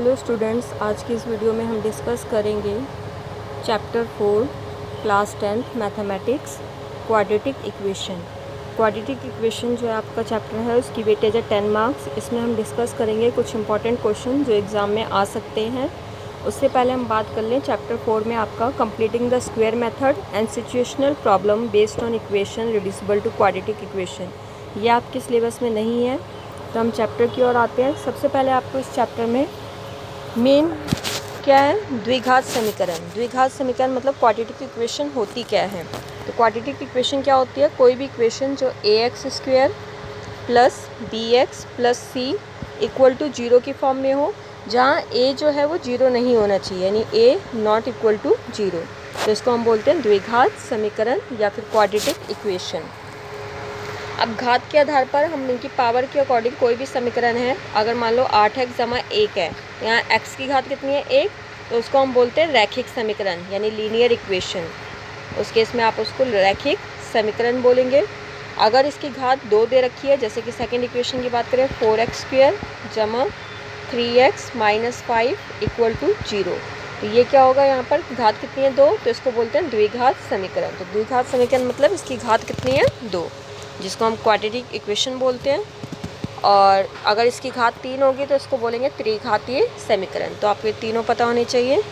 Hello students, आज की इस वीडियो में हम डिस्कस करेंगे chapter 4 class 10th mathematics quadratic equation. Quadratic equation जो है आपका चैप्टर है उसकी वेटेज है 10 मार्क्स। इसमें हम डिस्कस करेंगे कुछ इंपॉर्टेंट क्वेश्चन जो एग्ज़ाम में आ सकते हैं। उससे पहले हम बात कर लें चैप्टर 4 में आपका completing the square method and situational problem based on equation reducible to quadratic equation. ये आपके सिलेबस में नहीं है, तो हम चैप्टर की ओर आते हैं। सबसे पहले आपको इस चैप्टर में मेन क्या है, द्विघात समीकरण। द्विघात समीकरण मतलब क्वाड्रेटिक इक्वेशन होती क्या है। तो क्वाड्रेटिक इक्वेशन क्या होती है, कोई भी इक्वेशन जो ax square plus bx plus c equal to 0 की फॉर्म में हो, जहाँ a जो है वो 0 नहीं होना चाहिए, यानी a नॉट इक्वल टू 0, तो इसको हम बोलते हैं द्विघात समीकरण या फिर क्वाड्रेटिक इक्वेशन। अब घात के आधार पर हम इनकी पावर के अकॉर्डिंग कोई भी समीकरण है, अगर मान लो 8x जमा 1 है, यहाँ x की घात कितनी है 1, तो उसको हम बोलते हैं रैखिक समीकरण यानी लीनियर इक्वेशन। उस केस में आप उसको रैखिक समीकरण बोलेंगे। अगर इसकी घात 2 दे रखी है, जैसे कि सेकेंड इक्वेशन की बात करें 4x स्क्वायर जमा 3x माइनस 5 इक्वल टू 0, तो ये क्या होगा, यहाँ पर घात कितनी है 2, तो इसको बोलते हैं द्विघात समीकरण। तो द्विघात समीकरण मतलब इसकी घात कितनी है 2, जिसको हम क्वाड्रेटिक इक्वेशन बोलते हैं। और अगर इसकी घात 3 होगी तो इसको बोलेंगे त्रिघातीय समीकरण। तो आपको ये तीनों पता होने चाहिए।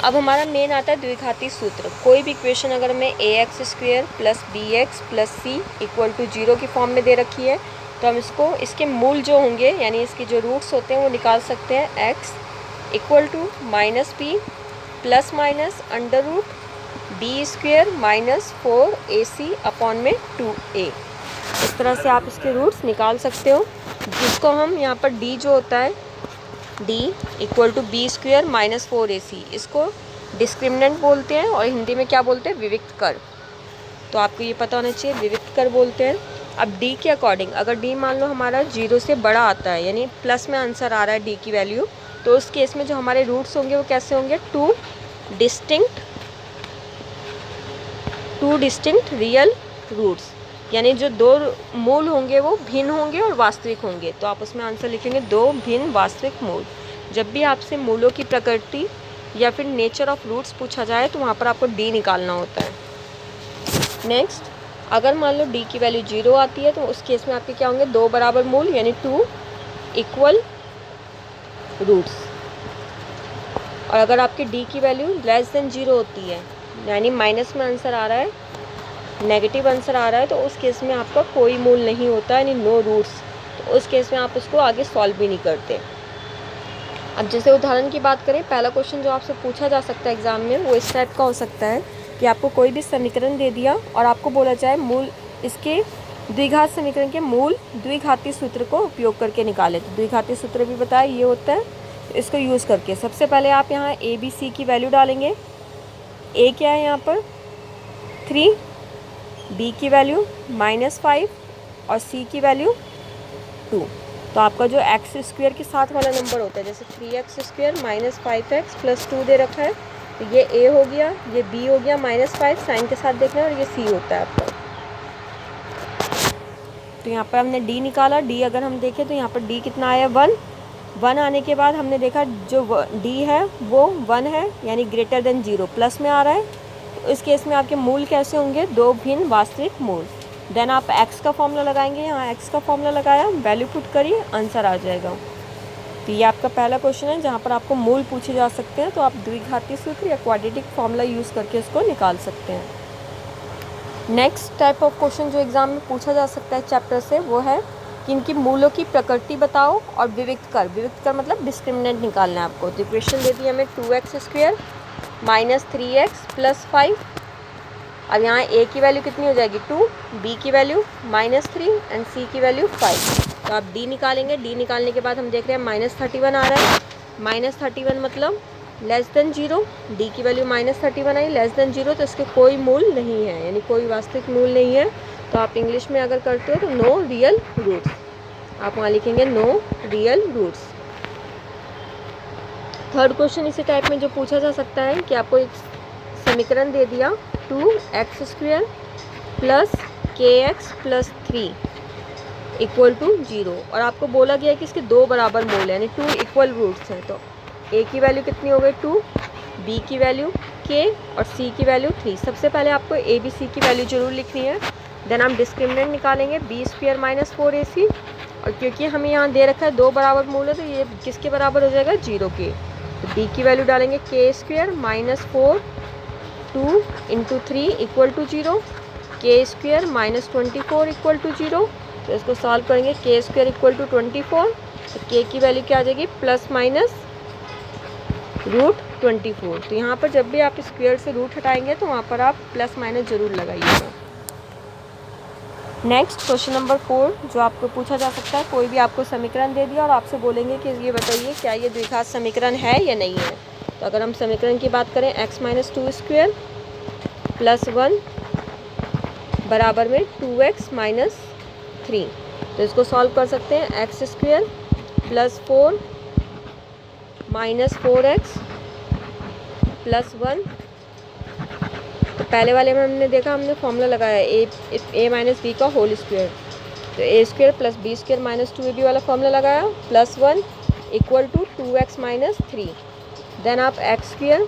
अब हमारा मेन आता है द्विघाती सूत्र। कोई भी इक्वेशन अगर हमें ax square plus bx plus c equal to 0 की फॉर्म में दे रखी है, तो हम इसको इसके मूल जो होंगे यानी इसके जो रूट्स होते हैं वो निकाल सकते हैं। x equal to minus b plus minus under root b square minus 4ac upon में 2a। इस तरह से आप इसके रूट्स निकाल सकते हो, जिसको हम यहाँ पर d जो होता है d equal to b square minus 4ac, इसको डिस्क्रिमिनेंट बोलते हैं और हिंदी में क्या बोलते हैं, विविक्त कर। तो आपको ये पता होना चाहिए, विविक्त कर बोलते हैं। अब d के अकॉर्डिंग अगर d मान लो हमारा 0 से बड़ा आता है, यानी प्लस में आंसर आ रहा है d की वैल्यू, तो उस केस में जो हमारे रूट्स होंगे वो कैसे होंगे, टू डिस्टिंक्ट रियल रूट्स, यानी जो दो मूल होंगे वो भिन्न होंगे और वास्तविक होंगे। तो आप उसमें आंसर लिखेंगे दो भिन्न वास्तविक मूल। जब भी आपसे मूलों की प्रकृति या फिर नेचर ऑफ रूट्स पूछा जाए तो वहाँ पर आपको डी निकालना होता है। नेक्स्ट, अगर मान लो डी की वैल्यू 0 आती है तो उस केस में आपके क्या होंगे, दो बराबर मूल यानी 2 इक्वल रूट्स। और अगर आपकी डी की वैल्यू लेस देन 0 होती है, यानी माइनस में आंसर आ रहा है, नेगेटिव आंसर आ रहा है, तो उस केस में आपका कोई मूल नहीं होता यानी नो रूट्स। तो उस केस में आप उसको आगे सॉल्व भी नहीं करते। अब जैसे उदाहरण की बात करें, पहला क्वेश्चन जो आपसे पूछा जा सकता है एग्जाम में वो इस टाइप का हो सकता है कि आपको कोई भी समीकरण दे दिया और आपको बोला जाए मूल इसके द्विघात समीकरण के मूल द्विघाती सूत्र को उपयोग करके निकाले। तो द्विघाती सूत्र भी बताया ये होता है, तो इसको यूज़ करके सबसे पहले आप यहाँ ए बी सी की वैल्यू डालेंगे। ए क्या है यहाँ पर 3, बी की वैल्यू -5 और सी की वैल्यू 2। तो आपका जो एक्स स्क्वायर के साथ वाला नंबर होता है, जैसे 3x square minus 5x plus 2 दे रखा है, तो ये a हो गया, ये b हो गया -5 साइन के साथ देखना है, और ये c होता है आपका। तो यहाँ पर हमने d निकाला। d अगर हम देखें तो यहाँ पर d कितना आया 1 आने के बाद हमने देखा जो d है वो 1 है यानी ग्रेटर देन 0 प्लस में आ रहा है। तो इस केस में आपके मूल कैसे होंगे, दो भिन्न वास्तविक मूल। देन आप x का फॉर्मूला लगाएंगे, यहाँ x का फॉर्मूला लगाया, वैल्यू पुट करिए, आंसर आ जाएगा। तो ये आपका पहला क्वेश्चन है जहाँ पर आपको मूल पूछे जा सकते हैं, तो आप द्विघाती सूत्र या क्वाड्रेटिक फॉर्मूला यूज़ करके इसको निकाल सकते हैं। नेक्स्ट टाइप ऑफ क्वेश्चन जो एग्जाम में पूछा जा सकता है चैप्टर से वो है कि इनकी मूलों की प्रकृति बताओ और विविक्त कर। विविक्त कर मतलब डिस्क्रिमिनेंट निकालना है आपको। तो इक्वेशन दे दी हमें 2x square minus 3x plus 5। अब यहाँ a की वैल्यू कितनी हो जाएगी 2, b की वैल्यू -3 एंड c की वैल्यू 5। तो आप d निकालेंगे। d निकालने के बाद हम देख रहे हैं -31 आ रहा है। -31 मतलब लेस देन 0, d की वैल्यू -31 आई, लेस देन 0, तो इसके कोई मूल नहीं है यानी कोई वास्तविक मूल नहीं है। तो आप इंग्लिश में अगर करते हो तो नो रियल रूट्स, आप वहाँ लिखेंगे no real roots. Third question इसी टाइप में जो पूछा जा सकता है कि आपको एक समीकरण दे दिया 2x square plus kx plus 3 equal to 0, और आपको बोला गया है कि इसके 2 बराबर मोल है, यानी 2 इक्वल रूट्स हैं। तो ए की वैल्यू कितनी हो गई 2, बी की वैल्यू k और c की वैल्यू 3। सबसे पहले आपको ए बी सी की वैल्यू जरूर लिखनी है। देन हम डिस्क्रिमिनेंट निकालेंगे b² माइनस 4ac, और क्योंकि हमें यहाँ दे रखा है 2 बराबर मूल है तो ये किसके बराबर हो जाएगा 0 के। तो b की वैल्यू डालेंगे k² minus 4 2 into 3 equal to 0, k² minus 24 equal to 0। तो इसको सॉल्व करेंगे, k² इक्वल टू 24, तो k की वैल्यू क्या आ जाएगी प्लस माइनस रूट 24। तो यहाँ पर जब भी आप स्क्वायर से रूट हटाएंगे तो वहाँ पर आप प्लस माइनस जरूर लगाइएगा। नेक्स्ट क्वेश्चन नंबर 4 जो आपको पूछा जा सकता है, कोई भी आपको समीकरण दे दिया और आपसे बोलेंगे कि ये बताइए क्या ये द्विघात समीकरण है या नहीं है। तो अगर हम समीकरण की बात करें x माइनस 2² प्लस 1 बराबर में 2x माइनस 3, तो इसको सॉल्व कर सकते हैं। x² plus 4 minus 4x plus 1। तो पहले वाले में हमने देखा, हमने फॉर्मूला लगाया ए माइनस बी का होल स्क्वायर, तो a² plus b² minus 2ab वाला फॉर्मूला लगाया, plus 1 equal to 2x minus 3। Then आप x²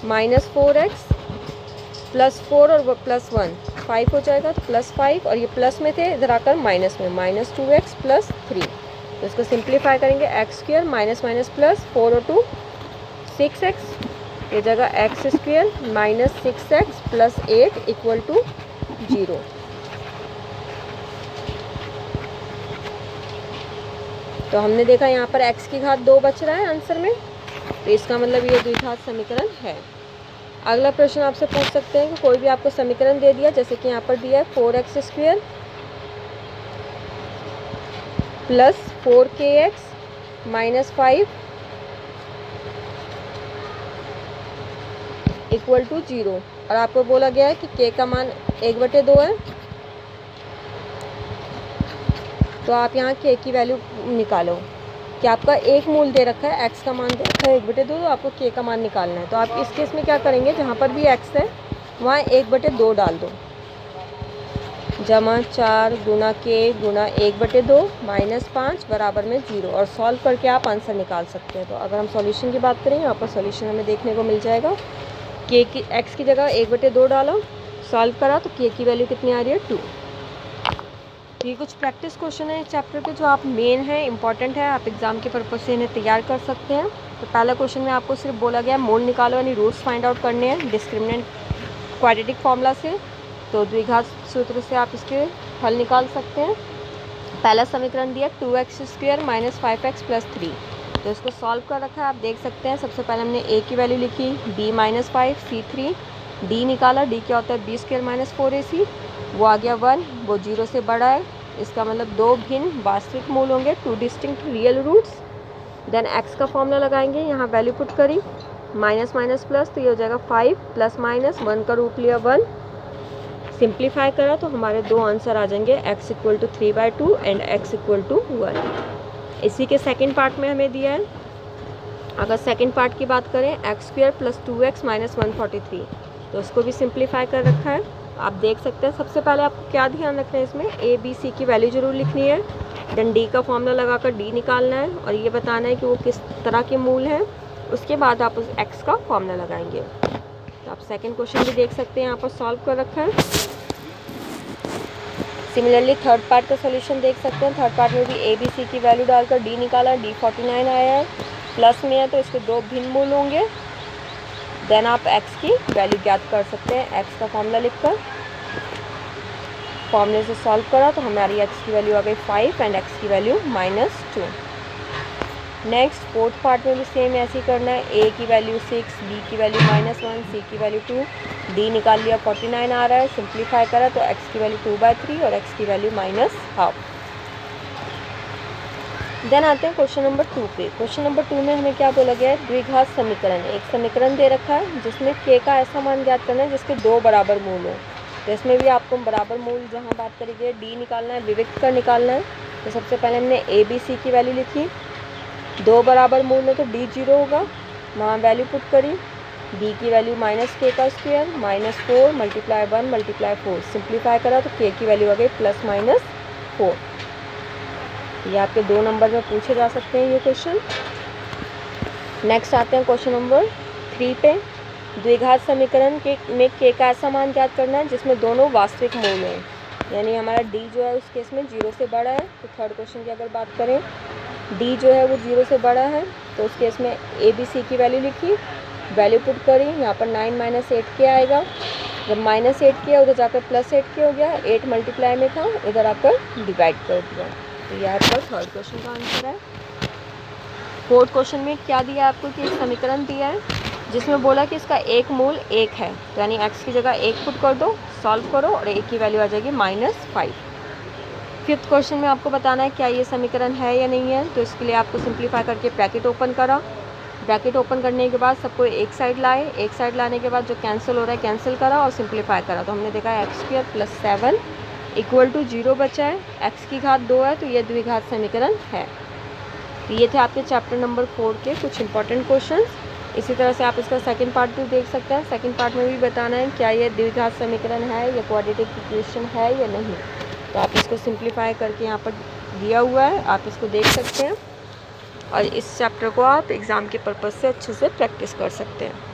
माइनस 4x प्लस 4 और प्लस 1 5 हो जाएगा, तो प्लस 5, और ये प्लस में थे इधर आकर माइनस में, माइनस 2x प्लस 3। तो इसको सिंप्लीफाई करेंगे, x² माइनस माइनस प्लस 4 और 2 6x, ये जगह x² minus 6x plus 8 equal to 0। तो हमने देखा यहाँ पर x की घात 2 बच रहा है आंसर में, तो इसका मतलब ये द्विघात समीकरण है। अगला प्रश्न आपसे पूछ सकते हैं कि कोई भी आपको समीकरण दे दिया, जैसे कि यहाँ पर दिया है 4x² plus 4kx minus 5 equal to 0, और आपको बोला गया है कि k का मान 1/2 है। तो आप यहाँ k की वैल्यू निकालो कि आपका एक मूल दे रखा है, x का मान दे रखा है 1/2, तो आपको k का मान निकालना है। तो आप इस केस में क्या करेंगे, जहाँ पर भी x है वहाँ 1/2 डाल दो, जमा 4 गुना k गुना 1/2 माइनस 5 बराबर में 0, और सॉल्व करके आप आंसर निकाल सकते हैं। तो अगर हम सॉल्यूशन की बात करें, यहाँ पर सॉल्यूशन हमें देखने को मिल जाएगा, k की x की जगह 1/2 डाला, सॉल्व करा, तो k की वैल्यू कितनी आ रही है 2। ये कुछ प्रैक्टिस क्वेश्चन है इस चैप्टर के जो आप मेन है, इंपॉर्टेंट है, आप एग्जाम के पर्पज से इन्हें तैयार कर सकते हैं। तो पहला क्वेश्चन में आपको सिर्फ बोला गया मोल निकालो, यानी रूट्स फाइंड आउट करने हैं डिस्क्रिमिनेंट क्वाड्रेटिक फॉर्मूला से। तो द्विघात सूत्र से आप इसके हल निकाल सकते हैं। पहला समीकरण दिया 2x² माइनस 5x प्लस 3, तो इसको सॉल्व कर रखा है, आप देख सकते हैं। सबसे पहले हमने a की वैल्यू लिखी b माइनस 5 c 3, d निकाला, d क्या होता है b² माइनस 4ac, वो आ गया 1, वो 0 से बड़ा है, इसका मतलब 2 भिन्न वास्तविक मूल होंगे, 2 distinct real roots. Then x का फॉर्मूला लगाएंगे, यहाँ वैल्यू पुट करी, माइनस माइनस प्लस, तो ये हो जाएगा 5 प्लस माइनस 1 का रूट लिया 1, सिंप्लीफाई करा तो हमारे दो आंसर आ जाएंगे, x equal to 3/2 and x equal to 1। इसी के सेकेंड पार्ट में हमें दिया है, अगर सेकेंड पार्ट की बात करें x² प्लस 2x माइनस 143, तो उसको भी सिंप्लीफाई कर रखा है, आप देख सकते हैं। सबसे पहले आपको क्या ध्यान रखना है, इसमें a b c की वैल्यू जरूर लिखनी है, देन d का फॉर्मूला लगाकर d निकालना है, और ये बताना है कि वो किस तरह के मूल हैं। उसके बाद आप उस x का फॉर्मूला लगाएंगे। तो आप सेकंड क्वेश्चन भी देख सकते हैं, यहाँ पर सॉल्व कर रखा है। सिमिलरली थर्ड पार्ट का सॉल्यूशन देख सकते हैं। थर्ड पार्ट में भी a b c की वैल्यू डालकर d निकाला, d 49 आया है, प्लस में है तो इसके 2 भिन्न मूल होंगे। देन आप x की वैल्यू ज्ञात कर सकते हैं, x का फॉर्मूला लिखकर, फॉर्मूले से सॉल्व करा तो हमारी x की वैल्यू आ गई 5 एंड x की वैल्यू -2। नेक्स्ट फोर्थ पार्ट में भी सेम ऐसे ही करना है, a की वैल्यू 6, b की वैल्यू -1, c की वैल्यू 2, d निकाल लिया, 49 आ रहा है, सिंप्लीफाई करा तो x की वैल्यू 2/3 और x की वैल्यू -12। देन आते हैं क्वेश्चन नंबर 2 पे। क्वेश्चन नंबर 2 में हमें क्या बोला गया है, द्विघात समीकरण। एक समीकरण दे रखा है जिसमें k का ऐसा मान ज्ञात करना है जिसके 2 बराबर मूल हो। तो इसमें भी आपको बराबर मूल जहाँ बात करेंगे d निकालना है, विविक्त का निकालना है। तो सबसे पहले हमने a b c की वैल्यू लिखी, 2 बराबर मूल है तो d 0 होगा, वहाँ वैल्यू पुट करी, d की वैल्यू -k² -4 × 1 × 4, सिंप्लीफाई करा तो k की वैल्यू आ गई +-4। ये आपके 2 नंबर में पूछे जा सकते हैं ये क्वेश्चन। नेक्स्ट आते हैं क्वेश्चन नंबर 3 पे। द्विघात समीकरण में के का ऐसा मान ज्ञात करना है जिसमें दोनों वास्तविक मूल हैं, यानी हमारा डी जो है उस केस में 0 से बड़ा है। तो थर्ड क्वेश्चन की अगर बात करें, डी जो है वो 0 से बड़ा है, तो उस केस में ए बी सी की वैल्यू लिखी, वैल्यू पुट करी, यहाँ पर 9 - 8 के आएगा। जब -8 किया उधर जाकर +8 के हो गया, 8 मल्टीप्लाई में था, इधर आकर डिवाइड कर दिया। तो ये आपका थर्ड क्वेश्चन का आंसर है। फोर्थ क्वेश्चन में क्या दिया आपको कि एक समीकरण दिया है जिसमें बोला कि इसका एक मूल 1 है, तो यानी x की जगह 1 पुट कर दो, सॉल्व करो और a की वैल्यू आ जाएगी -5। फिफ्थ क्वेश्चन में आपको बताना है क्या ये समीकरण है या नहीं है। तो इसके लिए आपको सिंप्लीफाई करके ब्रैकेट ओपन करा, ब्रैकेट ओपन करने के बाद सबको एक साइड लाए, एक साइड लाने के बाद जो कैंसिल हो रहा है कैंसिल करा और सिंप्लीफाई करा। तो हमने देखा है x² + 7 = 0 बचा है, x की घात 2 है, तो ये द्विघात समीकरण है। तो ये थे आपके चैप्टर नंबर 4 के कुछ इंपॉर्टेंट क्वेश्चंस। इसी तरह से आप इसका सेकंड पार्ट भी देख सकते हैं। सेकंड पार्ट में भी बताना है क्या ये द्विघात समीकरण है या क्वाड्रेटिक इक्वेशन है या नहीं। तो आप इसको सिंप्लीफाई करके यहाँ पर दिया हुआ है, आप इसको देख सकते हैं और इस चैप्टर को आप एग्ज़ाम के पर्पज़ से अच्छे से प्रैक्टिस कर सकते हैं।